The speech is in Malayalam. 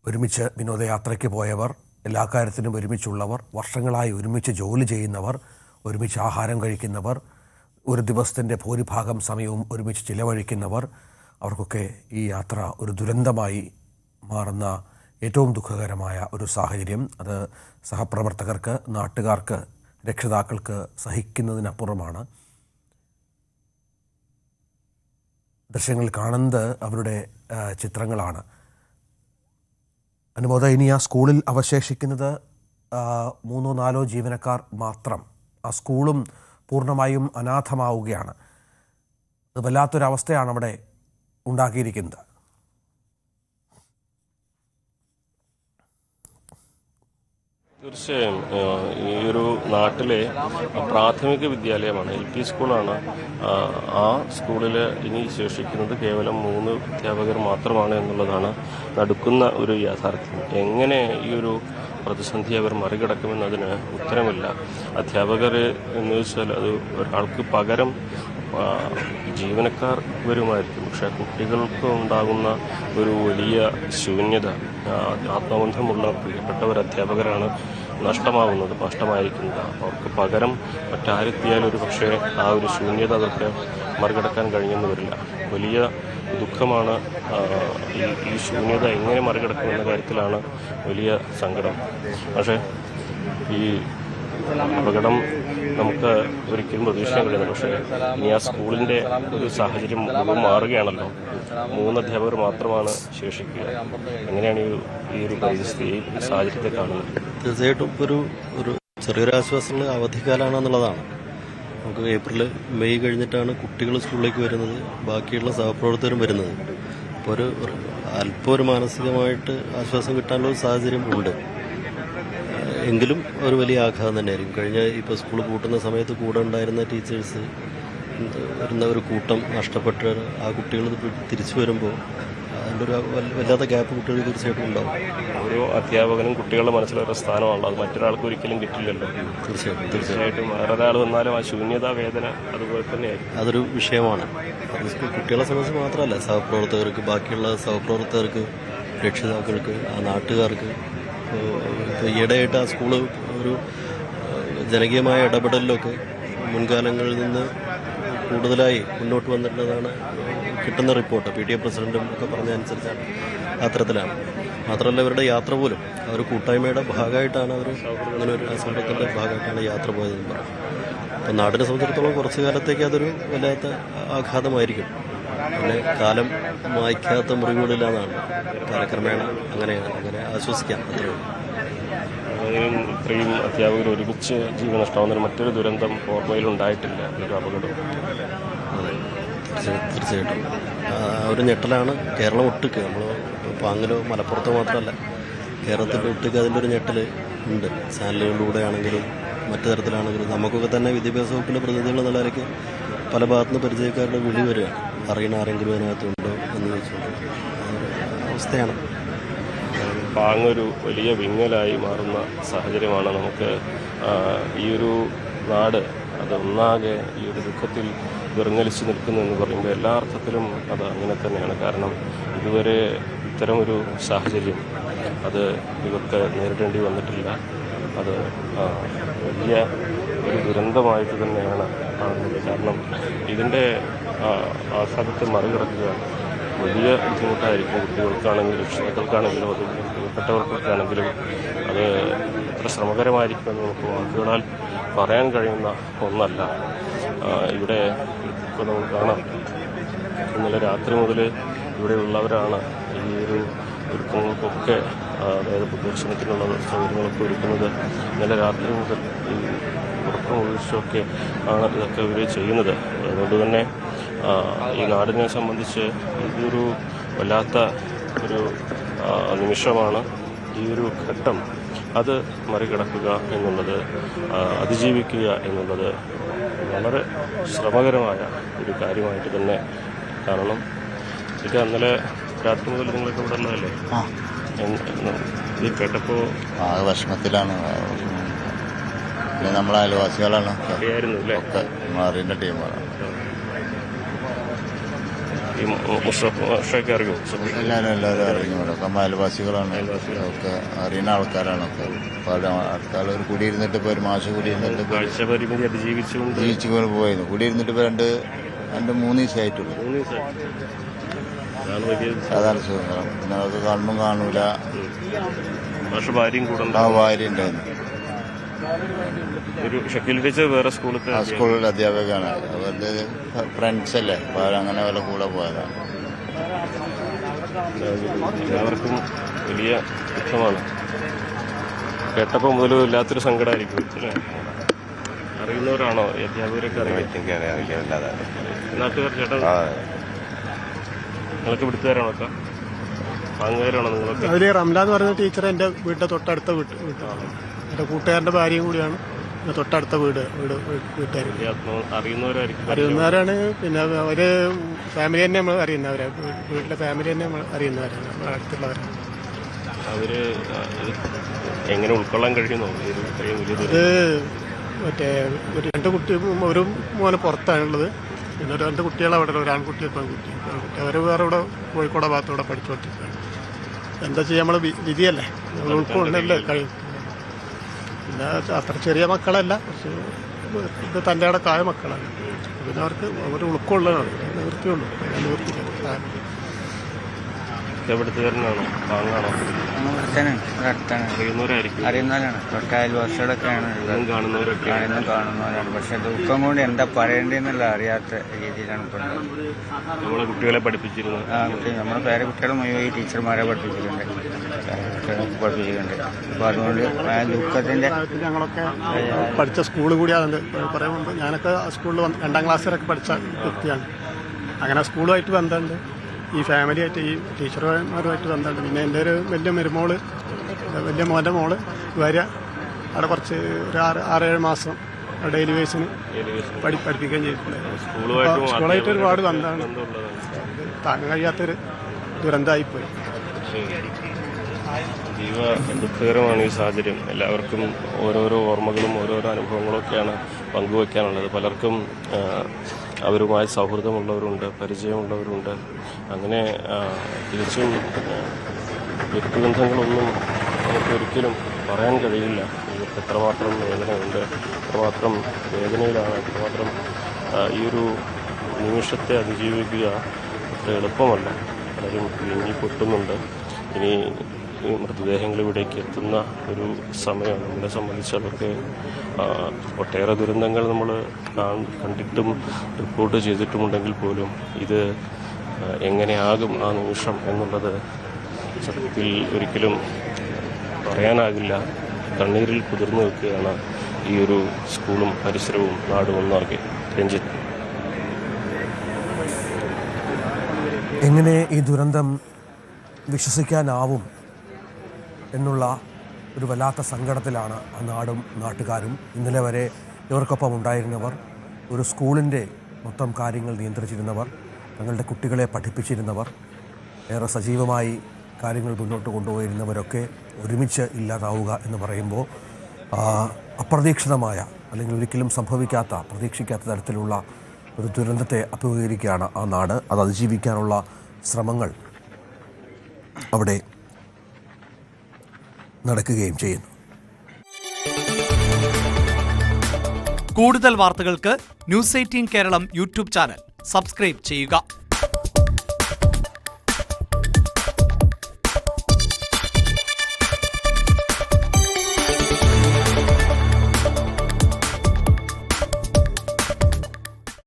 ഒരുമിച്ച് വിനോദയാത്രയ്ക്ക് പോയവർ, എല്ലാ കാര്യത്തിനും ഒരുമിച്ചുള്ളവർ, വർഷങ്ങളായി ഒരുമിച്ച് ജോലി ചെയ്യുന്നവർ, ഒരുമിച്ച് ആഹാരം കഴിക്കുന്നവർ, ഒരു ദിവസത്തിൻ്റെ ഭൂരിഭാഗം സമയവും ഒരുമിച്ച് ചിലവഴിക്കുന്നവർ, അവർക്കൊക്കെ ഈ യാത്ര ഒരു ദുരന്തമായി മാറുന്ന ഏറ്റവും ദുഃഖകരമായ ഒരു സാഹചര്യം. അത് സഹപ്രവർത്തകർക്ക്, നാട്ടുകാർക്ക്, രക്ഷിതാക്കൾക്ക് സഹിക്കുന്നതിനപ്പുറമാണ്. ദൃശ്യങ്ങൾ കാണുന്നത് അവരുടെ ചിത്രങ്ങളാണ്. അനുമോദ, ഇനി ആ സ്കൂളിൽ അവശേഷിക്കുന്നത് 3-4 ജീവനക്കാർ മാത്രം. ആ സ്കൂളും പൂർണ്ണമായും അനാഥമാവുകയാണ്. അത് വല്ലാത്തൊരവസ്ഥയാണ് അവിടെ ഉണ്ടാക്കിയിരിക്കുന്നത്. തീർച്ചയായും ഈ ഒരു നാട്ടിലെ പ്രാഥമിക വിദ്യാലയമാണ്, LP സ്കൂളാണ്. ആ സ്കൂളിൽ ഇനി ശേഷിക്കുന്നത് കേവലം 3 അധ്യാപകർ മാത്രമാണ് എന്നുള്ളതാണ് നടുക്കുന്ന ഒരു യാഥാർത്ഥ്യം. എങ്ങനെ ഈ ഒരു പ്രതിസന്ധി അവർ മറികടക്കുമെന്നതിന് ഉത്തരമില്ല. അധ്യാപകർ എന്ന് വെച്ചാൽ അത് ഒരാൾക്ക് പകരം ജീവനക്കാർ വരുമായിരിക്കും. പക്ഷേ കുട്ടികൾക്ക് ഉണ്ടാകുന്ന ഒരു വലിയ ശൂന്യത, ആത്മബന്ധമുള്ള പ്രിയപ്പെട്ട ഒരു അധ്യാപകരാണ് നഷ്ടമായിരിക്കുന്നത്. അവർക്ക് പകരം മറ്റാരെത്തിയാലും ഒരു പക്ഷേ ആ ഒരു ശൂന്യത അവർക്ക് മറികടക്കാൻ കഴിഞ്ഞെന്ന് വരില്ല. വലിയ ദുഃഖമാണ്. ഈ ശൂന്യത എങ്ങനെ മറികടക്കുമെന്ന കാര്യത്തിലാണ് വലിയ സങ്കടം. പക്ഷേ ഈ അപകടം നമുക്ക് ഒരിക്കലും പ്രതീക്ഷിക്കാൻ കഴിയുന്നില്ല. പക്ഷേ ഇനി ആ സ്കൂളിൻ്റെ ഒരു സാഹചര്യം മാറുകയാണല്ലോ. 3 അധ്യാപകർ മാത്രമാണ് ശേഷിക്കുക. എങ്ങനെയാണ് ഈ ഒരു പരിസ്ഥിതി, ഈ സാഹചര്യത്തെ കാണുന്നത്? തീർച്ചയായിട്ടും ഒരു ചെറിയൊരു ആശ്വാസമുള്ള അവധിക്കാലമാണെന്നുള്ളതാണ്. നമുക്ക് ഏപ്രിൽ, മെയ് കഴിഞ്ഞിട്ടാണ് കുട്ടികൾ സ്കൂളിലേക്ക് വരുന്നത്, ബാക്കിയുള്ള സഹപ്രവർത്തകരും വരുന്നത്. അപ്പോൾ അല്പം ഒരു മാനസികമായിട്ട് ആശ്വാസം കിട്ടാനുള്ള ഒരു സാഹചര്യം ഉണ്ട്. എങ്കിലും ഒരു വലിയ ആഘാതം തന്നെയായിരിക്കും. ഇപ്പോൾ സ്കൂൾ പൂട്ടുന്ന സമയത്ത് കൂടെ ഉണ്ടായിരുന്ന ടീച്ചേഴ്സ് വരുന്ന ഒരു കൂട്ടം നഷ്ടപ്പെട്ട് ആ കുട്ടികൾ തിരിച്ചു വരുമ്പോൾ അതിൻ്റെ ഒരു വല്ലാത്ത ഗ്യാപ്പ് കുട്ടികൾ തീർച്ചയായിട്ടും ഉണ്ടാവും. ഓരോ അധ്യാപകനും കുട്ടികളുടെ മനസ്സിലൊരു സ്ഥാനമാണല്ലോ, അത് മറ്റൊരാൾക്ക് ഒരിക്കലും കിട്ടില്ലല്ലോ. തീർച്ചയായിട്ടും വേറൊരാൾ വന്നാലും ആ ശൂന്യതാ വേദന അതുപോലെ തന്നെയായിരിക്കും. അതൊരു വിഷയമാണ്. അത് കുട്ടികളെ സംബന്ധിച്ച് മാത്രമല്ല, സഹപ്രവർത്തകർക്ക്, ബാക്കിയുള്ള സഹപ്രവർത്തകർക്ക്, രക്ഷിതാക്കൾക്ക്, ആ നാട്ടുകാർക്ക്. ഇപ്പോൾ ഈയിടെയായിട്ട് ആ സ്കൂള് ഒരു ജനകീയമായ ഇടപെടലിലൊക്കെ മുൻകാലങ്ങളിൽ നിന്ന് കൂടുതലായി മുന്നോട്ട് വന്നിട്ടുള്ളതാണ് കിട്ടുന്ന റിപ്പോർട്ട്. PTA പ്രസിഡന്റും ഒക്കെ പറഞ്ഞതനുസരിച്ചാണ് അത്തരത്തിലാണ്. മാത്രമല്ല, ഇവരുടെ യാത്ര പോലും ഒരു കൂട്ടായ്മയുടെ ഭാഗമായിട്ടാണ് അവർ അങ്ങനെ ഒരു സംരംഭത്തിൻ്റെ ഭാഗമായിട്ടാണ് യാത്ര പോയതെന്ന് പറയും. അപ്പം നാടിനെ സംബന്ധിച്ചിടത്തോളം കുറച്ചു കാലത്തേക്ക് അതൊരു വല്ലാത്ത ആഘാതമായിരിക്കും. പിന്നെ കാലം മായ്ക്കാത്ത മുറിവുകളിലാണെന്നാണ്. കാലക്രമേണ അങ്ങനെ ആശ്വസിക്കാം. ഇത്രയും അധ്യാപകർ ഒരുമിച്ച് ജീവൻ നഷ്ടമാകുന്ന മറ്റൊരു ദുരന്തം ഓർമ്മയിലുണ്ടായിട്ടില്ല, ഒരു അപകടം. തീർച്ചയായിട്ടും ഒരു ഞെട്ടലാണ് കേരളം ഒട്ടുക്ക്. നമ്മൾ പാങ്ങിലോ മലപ്പുറത്തോ മാത്രമല്ല, കേരളത്തിൻ്റെ ഒട്ടുക്ക് അതിൻ്റെ ഒരു ഞെട്ടൽ ഉണ്ട്. ചാനലുകളിലൂടെ ആണെങ്കിലും മറ്റു തരത്തിലാണെങ്കിലും നമുക്കൊക്കെ തന്നെ വിദ്യാഭ്യാസ വകുപ്പിലെ പ്രതിനിധികൾ എന്നുള്ള നിലയ്ക്ക് പല ഭാഗത്തുനിന്ന് പരിചയക്കാരുടെ വിളി വരികയാണ്. അറിയുന്ന ആരെങ്കിലും അതിനകത്തുണ്ടോ എന്ന് ചോദിച്ചുകൊണ്ട് അവസ്ഥയാണ്. പാങ്ങൊരു വലിയ വിങ്ങലായി മാറുന്ന സാഹചര്യമാണ് നമുക്ക്. ഈ ഒരു നാട് അതൊന്നാകെ ഈ ഒരു ദുഃഖത്തിൽ വിറങ്ങലിച്ച് നിൽക്കുന്നു എന്ന് പറയുമ്പോൾ എല്ലാ അർത്ഥത്തിലും അത് അങ്ങനെ തന്നെയാണ്. കാരണം ഇതുവരെ ഇത്തരമൊരു സാഹചര്യം അത് ഇവർക്ക് നേരിടേണ്ടി വന്നിട്ടില്ല. അത് വലിയ ഒരു ദുരന്തമായിട്ട് തന്നെയാണ് കാണുന്നത്. കാരണം ഇതിൻ്റെ ആഘാതത്തെ മറികടക്കുക വലിയ ബുദ്ധിമുട്ടായിരിക്കും. കുട്ടികൾക്കാണെങ്കിലും രക്ഷിതാക്കൾക്കാണെങ്കിലും അത് പ്രിയപ്പെട്ടവർക്കൊക്കെയാണെങ്കിലും അത് എത്ര ശ്രമകരമായിരിക്കുമെന്ന് നമുക്ക് വാക്കുകളാൽ പറയാൻ കഴിയുന്ന ഒന്നല്ല. ഇവിടെ ഇപ്പോൾ നമുക്ക് കാണാം, ഇന്നലെ രാത്രി മുതൽ ഇവിടെയുള്ളവരാണ് ഈ ഒരു ഒരുക്കങ്ങൾക്കൊക്കെ, അതായത് പ്രദർശനത്തിനുള്ള സൗകര്യങ്ങളൊക്കെ ഒരുക്കുന്നത്. ഇന്നലെ രാത്രി മുതൽ ഈ ഉറക്കം ഒഴിച്ചൊക്കെ ആണ് ഇതൊക്കെ ഇവർ ചെയ്യുന്നത്. അതുകൊണ്ട് തന്നെ ഈ നാടിനെ സംബന്ധിച്ച് ഇതൊരു വല്ലാത്ത ഒരു നിമിഷമാണ്. ഈ ഒരു ഘട്ടം അത് മറികടക്കുക എന്നുള്ളത്, അതിജീവിക്കുക എന്നുള്ളത് വളരെ ശ്രമകരമായ ഒരു കാര്യമായിട്ട് തന്നെ കാണണം. ഇത് ഇന്നലെ രാത്രി മുതൽ നിങ്ങളൊക്കെ ഇവിടെ ഉള്ളതല്ലേ? ഇത് കേട്ടപ്പോൾ വിഷമത്തിലാണ്. പിന്നെ നമ്മളെ അയൽവാസികളാണ് അറിയായിരുന്നു അല്ലേ? ഒക്കെ മാറിൻ്റെ ടീമാണ്. ഈ മുസ്തഫയൊക്കെ അറിയോ? എല്ലാവരും അറിഞ്ഞു. ഒക്കെ അയൽവാസികളാണ്, ഒക്കെ അറിയുന്ന ആൾക്കാരാണൊക്കെ. അടുത്താൾ ഒരു കുടിയിരുന്നിട്ട് ഇപ്പോൾ ഒരു മാസം കുടിയിരുന്നിട്ട് കാഴ്ച പരിമിതി അതിജീവിച്ചുകൊണ്ട് ജീവിച്ചു പോയിരുന്നു. കുടിയിരുന്നിട്ട് ഇപ്പോൾ രണ്ട് 3 ദിവസമായിട്ടുള്ളൂ. അതാണ് സുഖം. പിന്നെ അവർക്ക് കണ്ണും കാണൂല. പക്ഷെ ഭാര്യയും കൂടെ ഭാര്യ ഉണ്ടായിരുന്നു. ഒരു ഷക്കീൽ ടീച്ചർ വേറെ സ്കൂളിൽ ആ സ്കൂളിൽ അധ്യാപകമാണ്. അവരുടെ ഫ്രണ്ട്സ് അല്ലേ, അപ്പോൾ അവരങ്ങനെ അവരുടെ കൂടെ പോയതാണ്. എല്ലാവർക്കും വലിയ ദുഃഖമാണ്. കേട്ടപ്പോൾ മുതൽ വല്ലാത്തൊരു സങ്കടമായിരിക്കും അല്ലേ? അറിയുന്നവരാണോ അധ്യാപകരൊക്കെ? അറിയാം. നാട്ടുകാർ ചേട്ടാ നിങ്ങളൊക്കെ വിടുത്തുകാരാണോ? ഒക്കെ പാങ്ങുകാരാണോ നിങ്ങളൊക്കെ? അതിൽ റംല എന്ന് പറയുന്ന ടീച്ചർ എൻ്റെ വീട്ടിലെ തൊട്ടടുത്ത വീട്ടാണ്. എൻ്റെ കൂട്ടുകാരൻ്റെ ഭാര്യയും കൂടിയാണ്. തൊട്ടടുത്ത വീട്ടുകാർ അറിയുന്നവരാണ്. പിന്നെ അവർ ഫാമിലി തന്നെ നമ്മൾ അറിയുന്നവരാണ്. വീട്ടിലെ ഫാമിലി തന്നെ നമ്മൾ അറിയുന്നവരാണ്, നമ്മൾ അടുത്തുള്ളവരാണ്. അവര് എങ്ങനെ ഉൾക്കൊള്ളാൻ കഴിയുന്നു? ഇത് മറ്റേ ഒരു മോനെ പുറത്താണുള്ളത്. പിന്നെ 2 കുട്ടികൾ അവിടെ, ഒരാൺകുട്ടി പെൺകുട്ടി. അവർ വേറെ ഇവിടെ കോഴിക്കോട് ഭാഗത്തൂടെ പഠിച്ചുകൊണ്ടിരിക്കുകയാണ്. എന്താ ചെയ്യുക, നമ്മൾ വിധിയല്ലേ, നമ്മൾ ഉൾക്കൊള്ളല്ലേ കഴിയും. പിന്നെ അത്ര ചെറിയ മക്കളല്ല, കുറച്ച് ഇത് തൻ്റെ അവിടെ കായ മക്കളാണ്. പിന്നെ അവർ ഉൾക്കൊള്ളാണ്, നിവൃത്തിയുള്ളൂ. നിവൃത്തിയില്ല. എവിടുത്തുകാരനാണോ? പാങ്ങാണോ? അറിയുന്നവരാണ്. തൊട്ടയൽ വർഷങ്ങളൊക്കെയാണ് കാണുന്നവരാണ്. പക്ഷെ ദുഃഖം കൊണ്ട് എന്താ പറയേണ്ടതെന്നുള്ള അറിയാത്ത രീതിയിലാണ് ഇപ്പോൾ നമ്മളെ കുട്ടികളെ പഠിപ്പിച്ചിരുന്നത്. നമ്മുടെ പേരെ കുട്ടികളെ മുഴുവൻ ഈ ടീച്ചർമാരെ പഠിപ്പിച്ചിട്ടുണ്ട്. അപ്പോൾ അതുകൊണ്ട് ദുഃഖത്തിൻ്റെ ഞങ്ങളൊക്കെ പഠിച്ച സ്കൂൾ കൂടിയാണ്. കുറേ മുമ്പ് ഞാനൊക്കെ സ്കൂളിൽ 2ാം ക്ലാസ് വരെയൊക്കെ പഠിച്ച വ്യക്തിയാണ്. അങ്ങനെ സ്കൂളുമായിട്ട് ബന്ധമുണ്ട്, ഈ ഫാമിലിയായിട്ട്, ഈ ടീച്ചർമാരുമായിട്ട് ബന്ധമുണ്ട്. പിന്നെ എൻ്റെ ഒരു വലിയ മോൻ്റെ മോള് ഭാര്യ അവിടെ കുറച്ച് ഒരു 6-7 മാസം ഡെയിലി വേസിന് പഠിപ്പിക്കുകയും ചെയ്തിട്ടുണ്ട്. സ്കൂളായിട്ട് ഒരുപാട് ബന്ധമാണ്. താങ്ങാൻ കഴിയാത്തൊരു ദുരന്തമായിപ്പോയി. ജീവ ദുഃഖകരമാണ് ഈ സാഹചര്യം. എല്ലാവർക്കും ഓരോരോ ഓർമ്മകളും ഓരോരോ അനുഭവങ്ങളൊക്കെയാണ് പങ്കുവയ്ക്കാനുള്ളത്. പലർക്കും അവരുമായി സൗഹൃദമുള്ളവരുണ്ട്, പരിചയമുള്ളവരുണ്ട്. അങ്ങനെ തിരിച്ചും വ്യക്തിബന്ധങ്ങളൊന്നും നമുക്ക് ഒരിക്കലും പറയാൻ കഴിയില്ല. ഇവർക്ക് എത്രമാത്രം വേദനയുണ്ട്, എത്രമാത്രം വേദനയിലാണ്, എത്രമാത്രം ഈ ഒരു നിമിഷത്തെ അതിജീവിക്കുക അത്ര എളുപ്പമല്ല. പലരും വിങ്ങി പൊട്ടുന്നുണ്ട്. ഇനി ഈ മൃതദേഹങ്ങൾ ഇവിടേക്ക് എത്തുന്ന ഒരു സമയം നമ്മളെ സംബന്ധിച്ചവർക്ക് ഒട്ടേറെ ദുരന്തങ്ങൾ നമ്മൾ കണ്ടിട്ടും റിപ്പോർട്ട് ചെയ്തിട്ടുമുണ്ടെങ്കിൽ പോലും ഇത് എങ്ങനെയാകും ആ നിമിഷം എന്നുള്ളത് സത്യത്തിൽ ഒരിക്കലും പറയാനാകില്ല. കണ്ണീരിൽ കുതിർന്നു നിൽക്കുകയാണ് ഈ ഒരു സ്കൂളും പരിസരവും നാടും ഒന്നാകെ. രഞ്ജിത്ത്, എങ്ങനെ ഈ ദുരന്തം വിശ്വസിക്കാനാവും എന്നുള്ള ഒരു വല്ലാത്ത സങ്കടത്തിലാണ് ആ നാടും നാട്ടുകാരും. ഇന്നലെ വരെ ഇവർക്കൊപ്പം ഉണ്ടായിരുന്നവർ, ഒരു സ്കൂളിൻ്റെ മൊത്തം കാര്യങ്ങൾ നിയന്ത്രിച്ചിരുന്നവർ, തങ്ങളുടെ കുട്ടികളെ പഠിപ്പിച്ചിരുന്നവർ, ഏറെ സജീവമായി കാര്യങ്ങൾ മുന്നോട്ട് കൊണ്ടുപോയിരുന്നവരൊക്കെ ഒരുമിച്ച് ഇല്ലാതാവുക എന്ന് പറയുമ്പോൾ അപ്രതീക്ഷിതമായ, അല്ലെങ്കിൽ ഒരിക്കലും സംഭവിക്കാത്ത, പ്രതീക്ഷിക്കാത്ത തരത്തിലുള്ള ഒരു ദുരന്തത്തെ അഭിമുഖീകരിക്കുകയാണ് ആ നാട്. അത് അതിജീവിക്കാനുള്ള ശ്രമങ്ങൾ അവിടെ നടക്കുകയും ചെയ്യുന്നു. കൂടുതൽ വാർത്തകൾക്ക് News 18 Keralam YouTube channel subscribe ചെയ്യുക.